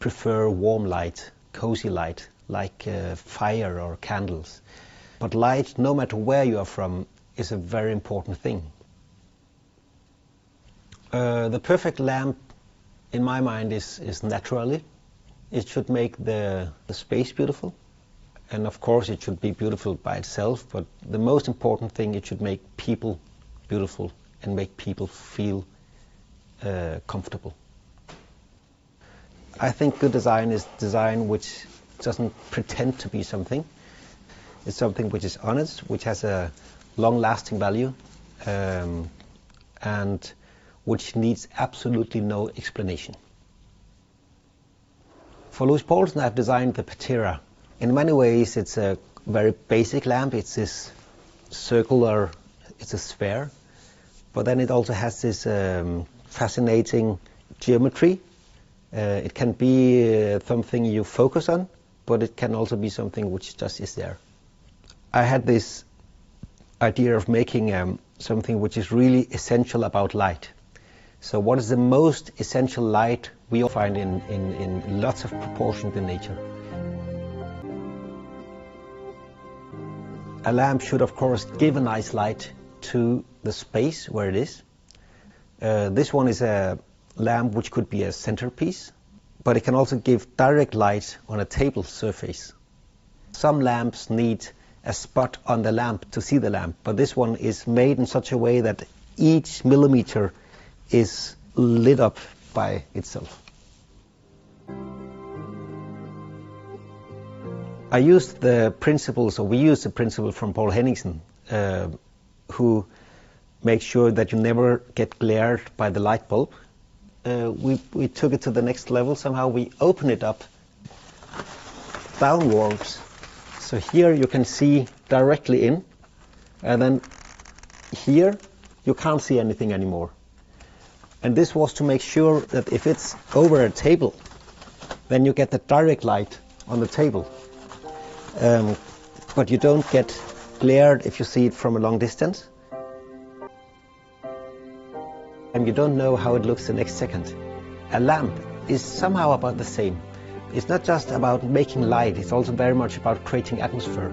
prefer warm light, cozy light, like fire or candles. But light, no matter where you are from, is a very important thing. The perfect lamp, in my mind, is naturally. It should make the space beautiful. And of course it should be beautiful by itself, but the most important thing, it should make people beautiful and make people feel comfortable. I think good design is design which doesn't pretend to be something. It's something which is honest, which has a long-lasting value, and which needs absolutely no explanation. For Louis Poulsen, I've designed the patera. In many ways, it's a very basic lamp. It's this circular, it's a sphere, but then it also has this fascinating geometry. It can be something you focus on, but it can also be something which just is there. I had this idea of making something which is really essential about light. So what is the most essential light we all find in lots of proportions in nature? A lamp should, of course, give a nice light to the space where it is. This one is a lamp which could be a centerpiece, but it can also give direct light on a table surface. Some lamps need a spot on the lamp to see the lamp, but this one is made in such a way that each millimeter is lit up by itself. I used the principles, or we used the principle from Paul Henningsen, who makes sure that you never get glared by the light bulb. We took it to the next level. Somehow we open it up downwards. So here you can see directly in, and then here you can't see anything anymore. And this was to make sure that if it's over a table, then you get the direct light on the table. But you don't get glared if you see it from a long distance. And you don't know how it looks the next second. A lamp is somehow about the same. It's not just about making light, it's also very much about creating atmosphere.